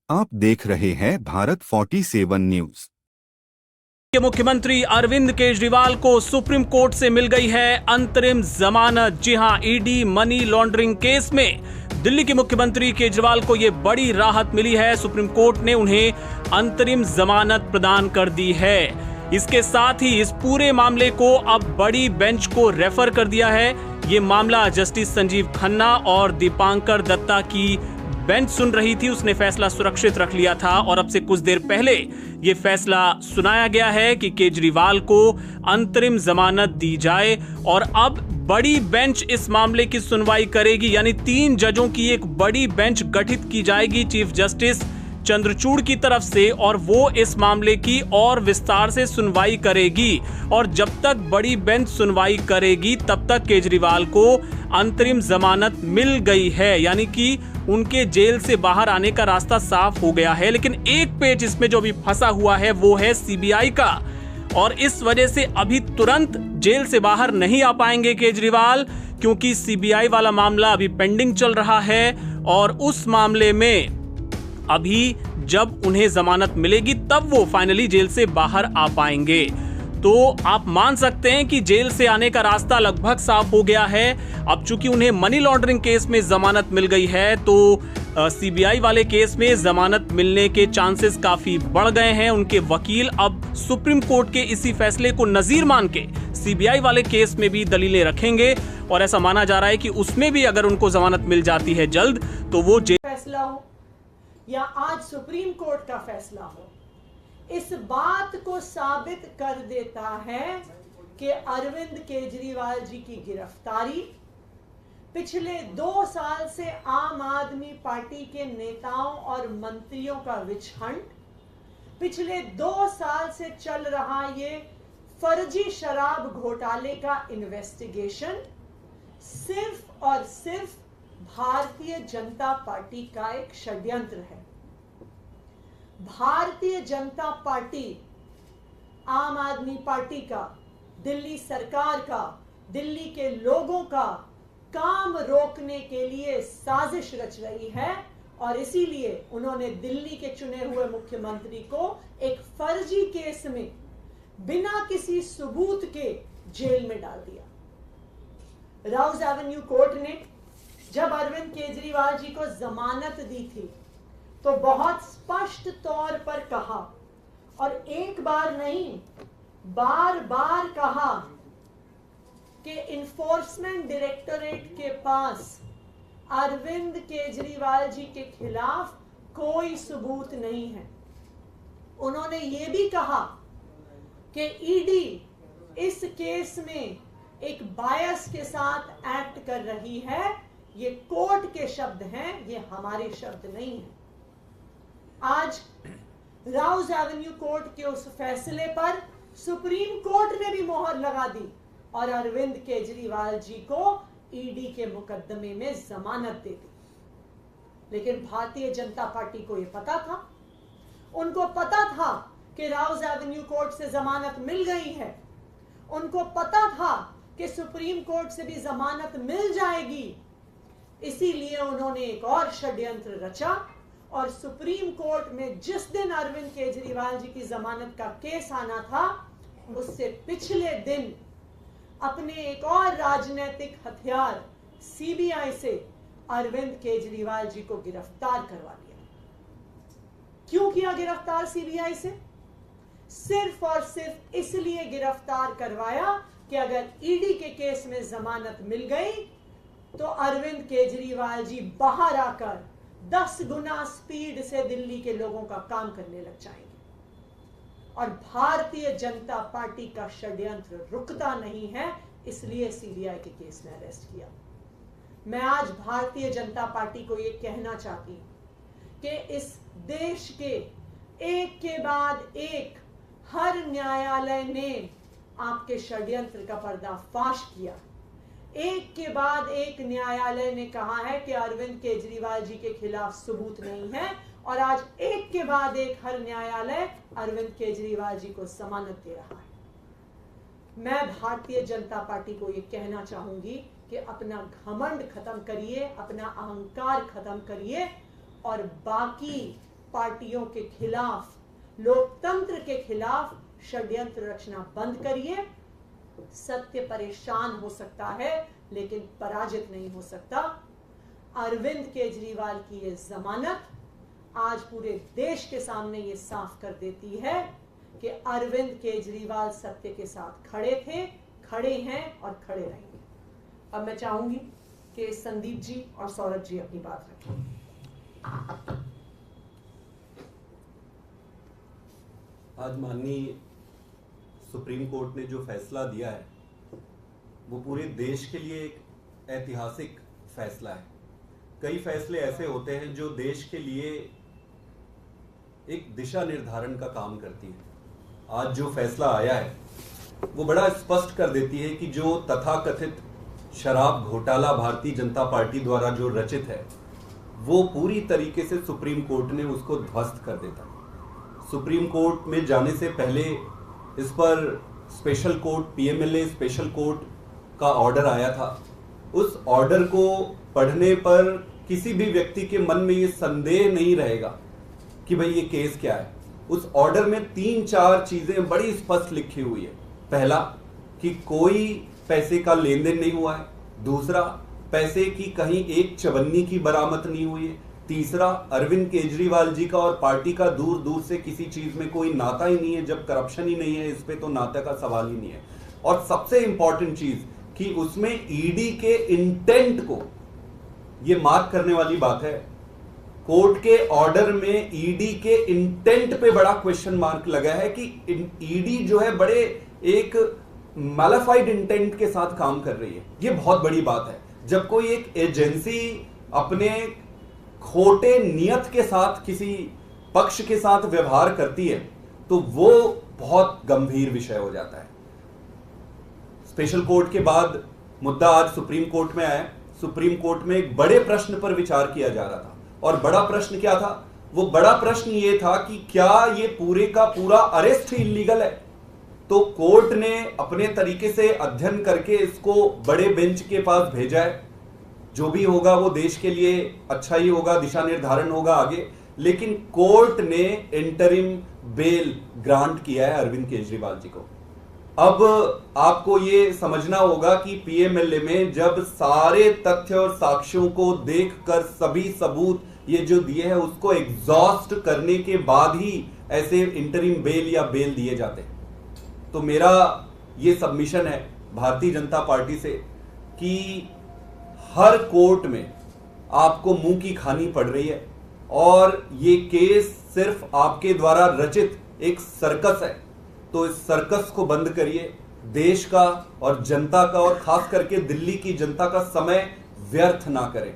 आप देख रहे हैं भारत 47 न्यूज। के मुख्यमंत्री अरविंद केजरीवाल को सुप्रीम कोर्ट से मिल गई है अंतरिम जमानत। जी हां, ईडी मनी लॉन्ड्रिंग केस में दिल्ली के मुख्यमंत्री केजरीवाल को यह बड़ी राहत मिली है। सुप्रीम कोर्ट ने उन्हें अंतरिम जमानत प्रदान कर दी है। इसके साथ ही इस पूरे मामले को अब बड़ी बेंच को रेफर कर दिया है। ये मामला जस्टिस संजीव खन्ना और दीपांकर दत्ता की बेंच सुन रही थी। उसने फैसला सुरक्षित रख लिया था और अब से कुछ देर पहले यह फैसला सुनाया गया है कि केजरीवाल को अंतरिम जमानत दी जाए और अब बड़ी बेंच इस मामले की सुनवाई करेगी। यानी 3 जजों की एक बड़ी बेंच गठित की जाएगी चीफ जस्टिस चंद्रचूड़ की तरफ से, और वो इस मामले की और विस्तार से सुनवाई करेगी। और जब तक बड़ी बेंच सुनवाई करेगी तब तक केजरीवाल को अंतरिम जमानत मिल गई है, यानी कि उनके जेल से बाहर आने का रास्ता साफ हो गया है। लेकिन एक पेच इसमें जो अभी फंसा हुआ है वो है सीबीआई का, और इस वजह से अभी तुरंत जेल से बाहर नहीं आ पाएंगे केजरीवाल, क्योंकि सीबीआई वाला मामला अभी पेंडिंग चल रहा है। और उस मामले में अभी जब उन्हें जमानत मिलेगी तब वो फाइनली जेल से बाहर आ पाएंगे। तो आप मान सकते हैं कि जेल से आने का रास्ता लगभग साफ हो गया है। अब चूंकि उन्हें मनी लॉन्ड्रिंग केस में जमानत मिल गई है तो सीबीआई वाले केस में जमानत मिलने के चांसेस काफी बढ़ गए हैं। उनके वकील अब सुप्रीम कोर्ट के इसी फैसले को नजीर मान के सीबीआई वाले केस में भी दलीलें रखेंगे, और ऐसा माना जा रहा है कि उसमें भी अगर उनको जमानत मिल जाती है जल्द तो वो फैसला हो या आज सुप्रीम कोर्ट का फैसला हो, इस बात को साबित कर देता है कि अरविंद केजरीवाल जी की गिरफ्तारी, पिछले 2 साल से आम आदमी पार्टी के नेताओं और मंत्रियों का विच हंट, पिछले 2 साल से चल रहा ये फर्जी शराब घोटाले का इन्वेस्टिगेशन सिर्फ और सिर्फ भारतीय जनता पार्टी का एक षड्यंत्र है। भारतीय जनता पार्टी आम आदमी पार्टी का, दिल्ली सरकार का, दिल्ली के लोगों का काम रोकने के लिए साजिश रच रही है, और इसीलिए उन्होंने दिल्ली के चुने हुए मुख्यमंत्री को एक फर्जी केस में बिना किसी सबूत के जेल में डाल दिया। राउज एवेन्यू कोर्ट ने जब अरविंद केजरीवाल जी को जमानत दी थी तो बहुत स्पष्ट तौर पर कहा, और एक बार नहीं बार बार कहा, कि इन्फोर्समेंट डायरेक्टोरेट के पास अरविंद केजरीवाल जी के खिलाफ कोई सबूत नहीं है। उन्होंने यह भी कहा कि ईडी इस केस में एक बायस के साथ एक्ट कर रही है। ये कोर्ट के शब्द हैं, ये हमारे शब्द नहीं हैं। आज राउज एवेन्यू कोर्ट के उस फैसले पर सुप्रीम कोर्ट ने भी मोहर लगा दी और अरविंद केजरीवाल जी को ईडी के मुकदमे में जमानत दे दी। लेकिन भारतीय जनता पार्टी को यह पता था, उनको पता था कि राउज एवेन्यू कोर्ट से जमानत मिल गई है, उनको पता था कि सुप्रीम कोर्ट से भी जमानत मिल जाएगी। इसीलिए उन्होंने एक और षड्यंत्र रचा, और सुप्रीम कोर्ट में जिस दिन अरविंद केजरीवाल जी की जमानत का केस आना था उससे पिछले दिन अपने एक और राजनीतिक हथियार सीबीआई से अरविंद केजरीवाल जी को गिरफ्तार करवा लिया। क्यों किया गिरफ्तार सीबीआई से? सिर्फ और सिर्फ इसलिए गिरफ्तार करवाया कि अगर ईडी के केस में जमानत मिल गई तो अरविंद केजरीवाल जी बाहर आकर 10 गुना स्पीड से दिल्ली के लोगों का काम करने लग जाएंगे, और भारतीय जनता पार्टी का षड्यंत्र रुकता नहीं है। इसलिए सीबीआई के केस में अरेस्ट किया। मैं आज भारतीय जनता पार्टी को यह कहना चाहती हूं कि इस देश के एक के बाद एक हर न्यायालय ने आपके षड्यंत्र का पर्दाफाश किया। एक के बाद एक न्यायालय ने कहा है कि अरविंद केजरीवाल जी के खिलाफ सबूत नहीं है, और आज एक के बाद एक हर न्यायालय अरविंद केजरीवाल जी को जमानत दे रहा है। मैं भारतीय जनता पार्टी को यह कहना चाहूंगी कि अपना घमंड खत्म करिए, अपना अहंकार खत्म करिए, और बाकी पार्टियों के खिलाफ, लोकतंत्र के खिलाफ षड्यंत्र रचना बंद करिए। सत्य परेशान हो सकता है लेकिन पराजित नहीं हो सकता। अरविंद केजरीवाल की ये जमानत आज पूरे देश के सामने ये साफ कर देती है कि अरविंद केजरीवाल सत्य के साथ खड़े थे, खड़े हैं और खड़े रहेंगे। अब मैं चाहूंगी कि संदीप जी और सौरभ जी अपनी बात रखें। आज माननीय सुप्रीम कोर्ट ने जो फैसला दिया है वो पूरे देश के लिए एक ऐतिहासिक फैसला है। कई फैसले ऐसे होते हैं जो देश के लिए एक दिशा निर्धारण का काम करती है। आज जो फैसला आया है वो बड़ा स्पष्ट कर देती है कि जो तथाकथित शराब घोटाला भारतीय जनता पार्टी द्वारा जो रचित है वो पूरी तरीके से सुप्रीम कोर्ट ने उसको ध्वस्त कर देता है। सुप्रीम कोर्ट में जाने से पहले इस पर special court PMLA special court का ऑर्डर आया था। उस ऑर्डर को पढ़ने पर किसी भी व्यक्ति के मन में ये संदेह नहीं रहेगा कि भाई ये केस क्या है। उस ऑर्डर में 3-4 चीजें बड़ी स्पष्ट लिखी हुई है। पहला कि कोई पैसे का लेन देन नहीं हुआ है। दूसरा, पैसे की कहीं एक चवन्नी की बरामद नहीं हुई है। तीसरा, अरविंद केजरीवाल जी का और पार्टी का दूर दूर से किसी चीज में कोई नाता ही नहीं है। जब करप्शन ही नहीं है इस पे तो नाते का सवाल ही नहीं है। और सबसे इंपॉर्टेंट चीज कि उसमें ईडी के इंटेंट को ये मार्क करने वाली बात है। कोर्ट के ऑर्डर में ईडी के इंटेंट पे बड़ा क्वेश्चन मार्क लगा है कि ईडी जो है बड़े एक मैलिफाइड इंटेंट के साथ काम कर रही है। ये बहुत बड़ी बात है। जब कोई एक एजेंसी अपने खोटे नियत के साथ किसी पक्ष के साथ व्यवहार करती है तो वो बहुत गंभीर विषय हो जाता है। स्पेशल कोर्ट के बाद मुद्दा आज सुप्रीम कोर्ट में आया। सुप्रीम कोर्ट में एक बड़े प्रश्न पर विचार किया जा रहा था। और बड़ा प्रश्न क्या था? वो बड़ा प्रश्न ये था कि क्या ये पूरे का पूरा अरेस्ट ही इलीगल है। तो कोर्ट ने अपने तरीके से अध्ययन करके इसको बड़े बेंच के पास भेजा है। जो भी होगा वो देश के लिए अच्छा ही होगा, दिशा निर्धारण होगा आगे। लेकिन कोर्ट ने इंटरिम बेल ग्रांट किया है अरविंद केजरीवाल जी को। अब आपको ये समझना होगा कि पीएमएलए में जब सारे तथ्य और साक्ष्यों को देखकर सभी सबूत ये जो दिए हैं उसको एग्जॉस्ट करने के बाद ही ऐसे इंटरिम बेल या बेल दिए जाते हैं। तो मेरा ये सबमिशन है भारतीय जनता पार्टी से कि हर कोर्ट में आपको मुंह की खानी पड़ रही है और ये केस सिर्फ आपके द्वारा रचित एक सर्कस है। तो इस सर्कस को बंद करिए। देश का और जनता का और खास करके दिल्ली की जनता का समय व्यर्थ ना करें।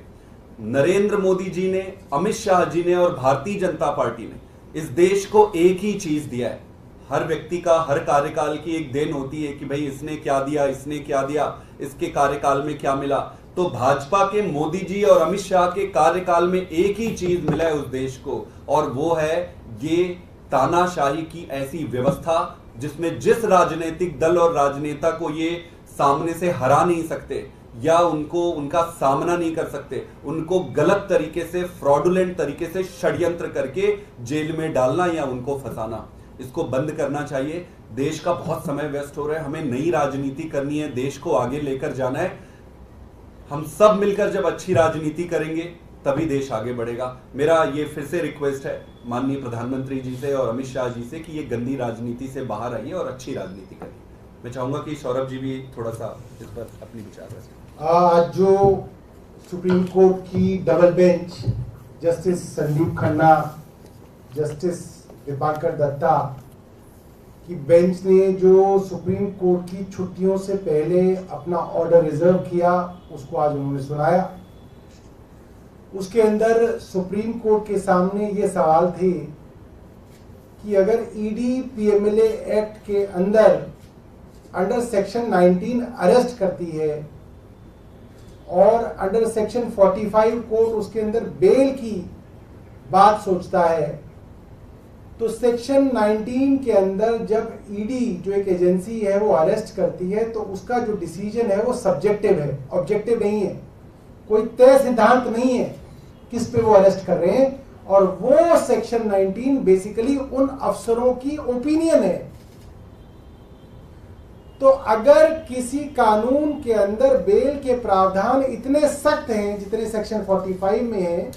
नरेंद्र मोदी जी ने, अमित शाह जी ने और भारतीय जनता पार्टी ने इस देश को एक ही चीज दिया है। हर व्यक्ति का हर कार्यकाल की एक देन होती है कि भाई इसने क्या दिया, इसने क्या दिया, इसके कार्यकाल में क्या मिला। तो भाजपा के मोदी जी और अमित शाह के कार्यकाल में एक ही चीज मिला है उस देश को और वो है ये तानाशाही की ऐसी व्यवस्था जिसमें जिस राजनीतिक दल और राजनेता को ये सामने से हरा नहीं सकते या उनका सामना नहीं कर सकते, उनको गलत तरीके से फ्रॉडुलेंट तरीके से षड्यंत्र करके जेल में डालना या उनको फंसाना, इसको बंद करना चाहिए। देश का बहुत समय वेस्ट हो रहा है। हमें नई राजनीति करनी है, देश को आगे लेकर जाना है। हम सब मिलकर जब अच्छी राजनीति करेंगे तभी देश आगे बढ़ेगा। मेरा ये फिर से रिक्वेस्ट है माननीय प्रधानमंत्री जी से और अमित शाह जी से कि ये गंदी राजनीति से बाहर आइए और अच्छी राजनीति करिए। मैं चाहूंगा कि सौरभ जी भी थोड़ा सा इस पर अपनी विचार रखें। आज जो सुप्रीम कोर्ट की double bench justice Sandeep Khanna, justice Dipankar Datta की बेंच ने जो सुप्रीम कोर्ट की छुट्टियों से पहले अपना ऑर्डर रिजर्व किया उसको आज उन्होंने सुनाया। उसके अंदर सुप्रीम कोर्ट के सामने ये सवाल थे कि अगर ईडी पीएमएलए एक्ट के अंडर सेक्शन 19 अरेस्ट करती है और अंडर सेक्शन 45 कोर्ट उसके अंदर बेल की बात सोचता है, तो सेक्शन 19 के अंदर जब ईडी जो एक एजेंसी है वो अरेस्ट करती है तो उसका जो डिसीजन है वो सब्जेक्टिव है, ऑब्जेक्टिव नहीं है। कोई तय सिद्धांत नहीं है किस पे वो अरेस्ट कर रहे हैं और वो सेक्शन 19 बेसिकली उन अफसरों की ओपिनियन है। तो अगर किसी कानून के अंदर बेल के प्रावधान इतने सख्त हैं जितने सेक्शन 45 में हैं,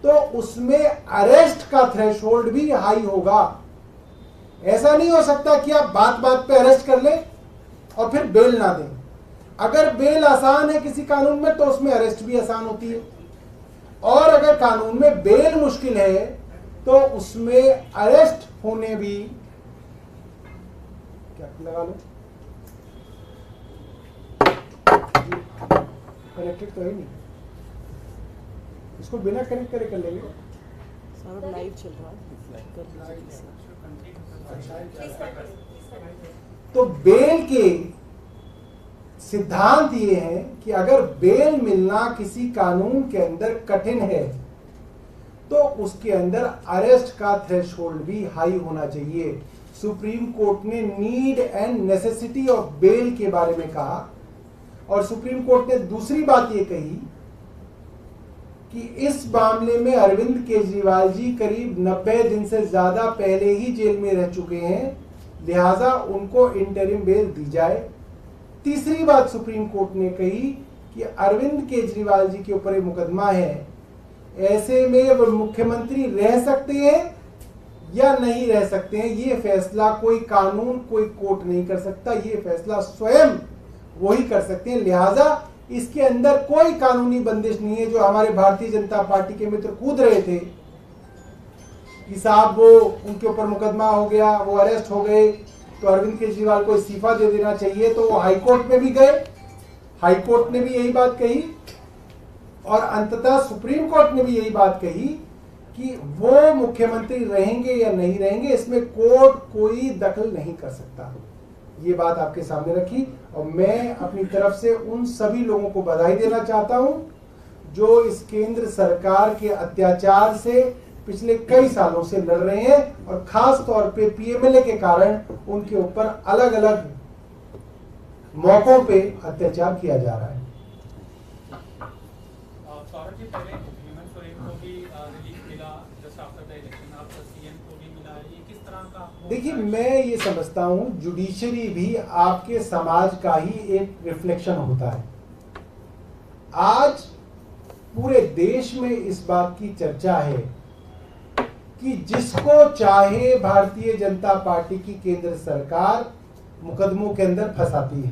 तो उसमें अरेस्ट का थ्रेशोल्ड भी हाई होगा। ऐसा नहीं हो सकता कि आप बात बात पे अरेस्ट कर लें और फिर बेल ना दें। अगर बेल आसान है किसी कानून में तो उसमें अरेस्ट भी आसान होती है, और अगर कानून में बेल मुश्किल है तो उसमें अरेस्ट होने भी, क्या लगा लो, कनेक्टेड तो है नहीं, इसको बिना कनेक्ट करे कर लेंगे। सर लाइव चल रहा है। तो बेल के सिद्धांत ये हैं कि अगर बेल मिलना किसी कानून के अंदर कठिन है तो उसके अंदर अरेस्ट का थ्रेशोल्ड भी हाई होना चाहिए। सुप्रीम कोर्ट ने need and necessity of bail के बारे में कहा, और सुप्रीम कोर्ट ने दूसरी बात ये कही कि इस मामले में अरविंद केजरीवाल जी करीब 90 दिन से ज्यादा पहले ही जेल में रह चुके हैं, लिहाजा उनको इंटरिम बेल दी जाए। तीसरी बात सुप्रीम कोर्ट ने कही कि अरविंद केजरीवाल जी के ऊपर एक मुकदमा है, ऐसे में वो मुख्यमंत्री रह सकते हैं या नहीं रह सकते हैं, ये फैसला कोई कानून कोई कोर्ट नहीं कर सकता, ये फैसला स्वयं वही कर सकते हैं। लिहाजा इसके अंदर कोई कानूनी बंदिश नहीं है। जो हमारे भारतीय जनता पार्टी के मित्र कूद रहे थे कि साहब वो उनके ऊपर मुकदमा हो गया, वो अरेस्ट हो गए, तो अरविंद केजरीवाल को इस्तीफा दे देना चाहिए, तो वो हाईकोर्ट में भी गए, हाईकोर्ट ने भी यही बात कही, और अंततः सुप्रीम कोर्ट ने भी यही बात कही कि वो मुख्यमंत्री रहेंगे या नहीं रहेंगे, इसमें कोर्ट कोई दखल नहीं कर सकता। ये बात आपके सामने रखी, और मैं अपनी तरफ से उन सभी लोगों को बधाई देना चाहता हूं जो इस केंद्र सरकार के अत्याचार से पिछले कई सालों से लड़ रहे हैं, और खास तौर पे पीएमएलए के कारण उनके ऊपर अलग अलग मौकों पे अत्याचार किया जा रहा है। सौरभ जी, पहले हेमंत सोरेन को भी रिलीफ मिला जस्ट आफ्टर द इलेक्शन, अब सीएम को भी मिला, ये किस तरह का? देखिए, मैं ये समझता हूं जुडिशरी भी आपके समाज का ही एक रिफ्लेक्शन होता है। आज पूरे देश में इस बात की चर्चा है कि जिसको चाहे भारतीय जनता पार्टी की केंद्र सरकार मुकदमों के अंदर फंसाती है,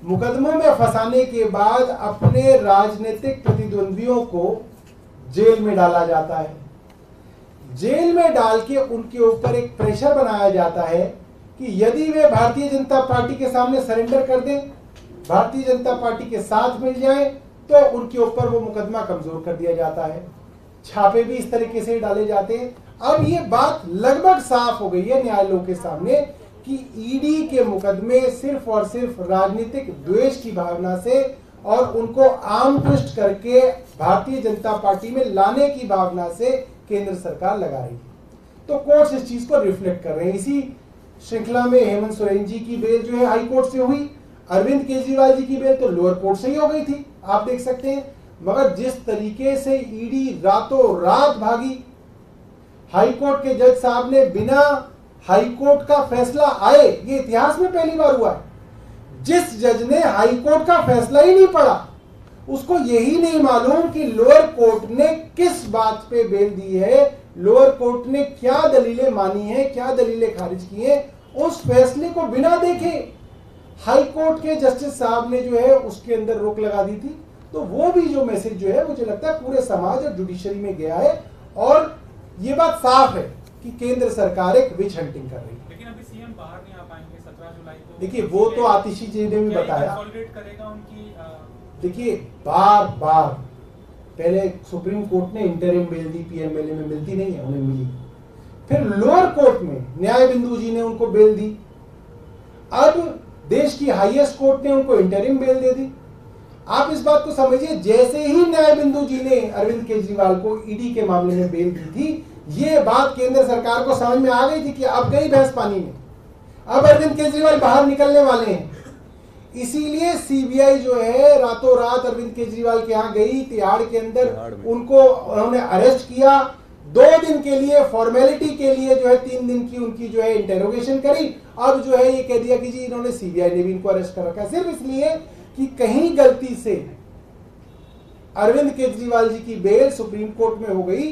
मुकदमों में फंसाने के बाद अपने राजनीतिक प्रतिद्वंदियों को जेल में डाला जाता है, जेल में डाल के उनके ऊपर एक प्रेशर बनाया जाता है कि यदि वे भारतीय जनता पार्टी के सामने सरेंडर कर दें, भारतीय जनता पार्टी के साथ मिल जाएं, तो उनके ऊपर वो मुकदमा कमजोर कर दिया जाता है। छापे भी इस तरीके से डाले जाते हैं। अब ये बात लगभग साफ हो गई है न्यायालयों के सामने कि ईडी के मुकदमे सिर्फ और सिर्फ राजनीतिक द्वेष की भावना से और उनको आम पृष्ठ करके भारतीय जनता पार्टी में लाने की भावना से केंद्र सरकार लगा रही है। तो कोर्ट्स इस चीज को रिफ्लेक्ट कर रहे हैं। इसी श्रृंखला में हेमंत सोरेन जी की बेल जो है हाई कोर्ट से हुई, अरविंद केजरीवाल जी की बेल तो लोअर कोर्ट से ही हो गई थी, आप देख सकते हैं। मगर जिस तरीके से ईडी रातों रात भागी, हाई कोर्ट के जज साहब ने बिना हाई कोर्ट का फैसला आए, ये इतिहास में पहली बार हुआ है, जिस जज ने हाई कोर्ट का फैसला ही नहीं पढ़ा, उसको यही नहीं मालूम कि लोअर कोर्ट ने किस बात पे बेल दी है, लोअर कोर्ट ने क्या दलीलें मानी है, क्या दलीलें खारिज की है, उस फैसले को बिना देखे हाई कोर्ट के जस्टिस साहब ने जो है उसके अंदर रोक लगा दी थी। तो वो भी जो मैसेज जो है मुझे लगता है पूरे समाज और जुडिशरी में गया है, और ये बात साफ है कि केंद्र सरकार एक विच हंटिंग कर रही है। लेकिन अभी सीएम बाहर नहीं आ पाएंगे 17 जुलाई को। देखिए, वो तो आतिशी जी ने भी बताया, कंसोलिडेट करेगा उनकी। देखिए बार बार पहले सुप्रीम कोर्ट ने इंटरिम बेल दी, पीएमएलए में मिलती नहीं है, उन्हें मिली, फिर लोअर कोर्ट में न्याय बिंदु जी ने उनको बेल दी, अब देश की हाईएस्ट कोर्ट ने उनको इंटरिम बेल दे दी। आप इस बात को समझिए, जैसे ही न्याय बिंदु जी ने अरविंद केजरीवाल को ईडी के मामले में बेल दी थी, ये बात केंद्र सरकार को समझ में आ गई थी कि अब गई भैंस पानी में, अब अरविंद केजरीवाल बाहर निकलने वाले हैं। इसीलिए सीबीआई जो है रातों रात अरविंद केजरीवाल के यहाँ गई, तिहाड़ के अंदर उनको उन्होंने अरेस्ट किया। 2 दिन के लिए फॉर्मेलिटी के लिए जो है 3 दिन की उनकी जो है इंटेरोगेशन करी। अब जो है ये कह दिया कि जी इन्होंने सीबीआई ने भी इनको अरेस्ट कर रखा है, सिर्फ इसलिए कि कहीं गलती से अरविंद केजरीवाल जी की बेल सुप्रीम कोर्ट में हो गई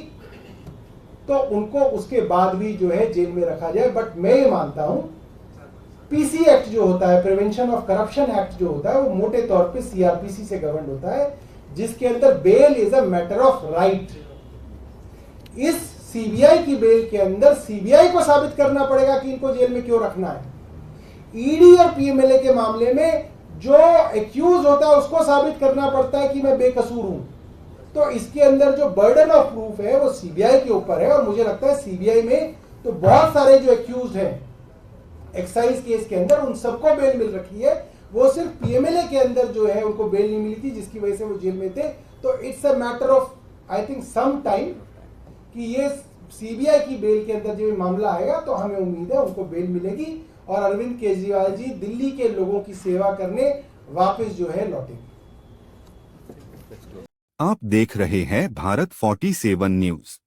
तो उनको उसके बाद भी जो है जेल में रखा जाए। बट मैं ये मानता हूं पीसी एक्ट जो होता है, प्रिवेंशन ऑफ करप्शन एक्ट जो होता है, वो मोटे तौर पे सीआरपीसी से गवर्न होता है, जिसके अंदर bail is a matter of right. इस सीबीआई की बेल के अंदर सीबीआई को साबित करना पड़ेगा कि इनको जेल में क्यों रखना है। ईडी और पीएमएलए के मामले में जो एक्यूज होता है उसको साबित करना पड़ता है कि मैं बेकसूर हूं। तो इसके अंदर जो बर्डन ऑफ प्रूफ है वो सीबीआई के ऊपर है। और मुझे लगता है सीबीआई में तो बहुत सारे जो एक्यूज हैं एक्साइज केस के अंदर, उन सबको बेल मिल रखी है। वो सिर्फ पीएमएलए के अंदर जो है उनको बेल नहीं मिली थी, जिसकी वजह से वो जेल में थे। तो it's a matter of I think some time कि ये सीबीआई की बेल के अंदर जो मामला आएगा तो हमें उम्मीद है उनको बेल मिलेगी और अरविंद केजरीवाल जी दिल्ली के लोगों की सेवा करने वापस जो है लौटेंगे। आप देख रहे हैं भारत 47 न्यूज।